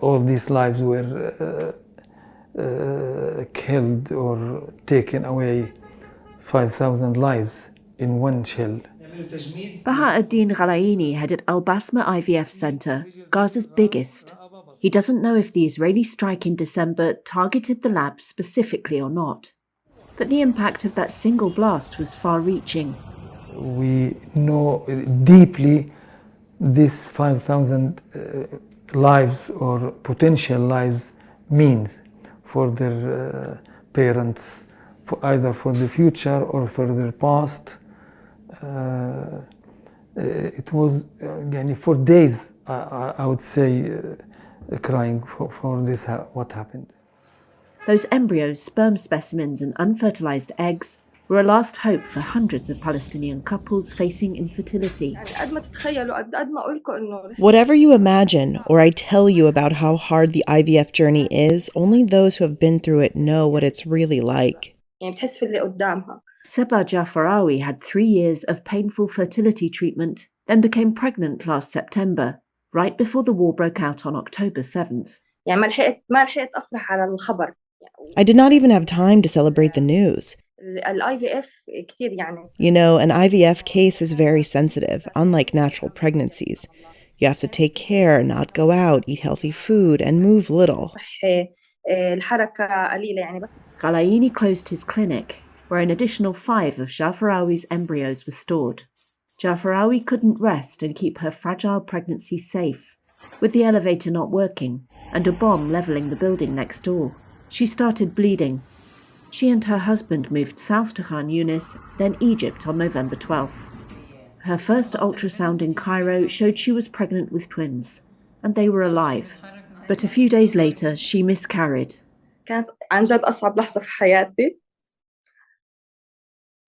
all these lives were killed or taken away, 5,000 lives in one shell. Bahauddin Ghalaini headed Al Basma IVF Center, Gaza's biggest. He doesn't know if the Israeli strike in December targeted the lab specifically or not. But the impact of that single blast was far-reaching. We know deeply this 5,000 lives or potential lives means for their parents, either for the future or for their past. It was for days, I would say, crying for this, what happened. Those embryos, sperm specimens and unfertilized eggs were a last hope for hundreds of Palestinian couples facing infertility. Whatever you imagine, or I tell you about how hard the IVF journey is, only those who have been through it know what it's really like. Seba Jafarawi had 3 years of painful fertility treatment, then became pregnant last September, right before the war broke out on October 7th. I did not even have time to celebrate the news. You know, an IVF case is very sensitive, unlike natural pregnancies. You have to take care, not go out, eat healthy food, and move little. Ghalaini closed his clinic, where an additional 5 of Jafarawi's embryos were stored. Jafarawi couldn't rest and keep her fragile pregnancy safe, with the elevator not working and a bomb levelling the building next door. She started bleeding. She and her husband moved south to Khan Yunis, then Egypt on November 12th. Her first ultrasound in Cairo showed she was pregnant with twins, and they were alive. But a few days later, she miscarried.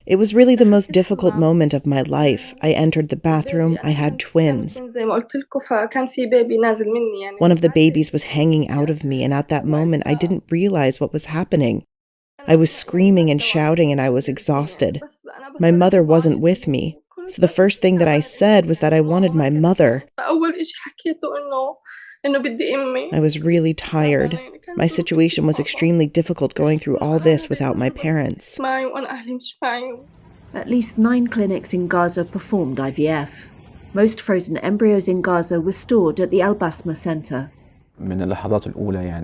It was really the most difficult moment of my life. I entered the bathroom. I had twins. One of the babies was hanging out of me, and at that moment, I didn't realize what was happening. I was screaming and shouting, and I was exhausted. My mother wasn't with me, so the first thing that I said was that I wanted my mother. I was really tired. My situation was extremely difficult going through all this without my parents. At least 9 clinics in Gaza performed IVF. Most frozen embryos in Gaza were stored at the Al Basma Center.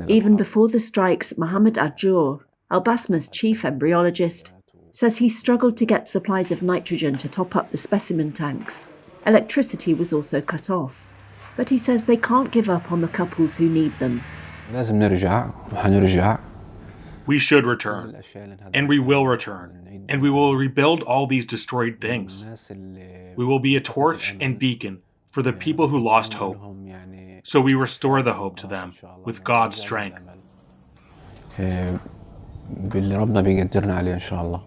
Even before the strikes, Mohammed Adjour, Al Basma's chief embryologist, says he struggled to get supplies of nitrogen to top up the specimen tanks. Electricity was also cut off. But he says they can't give up on the couples who need them. We should return, and we will return, and we will rebuild all these destroyed things. We will be a torch and beacon for the people who lost hope, so we restore the hope to them with God's strength. باللي ربنا بيقدرنا عليه إن شاء الله.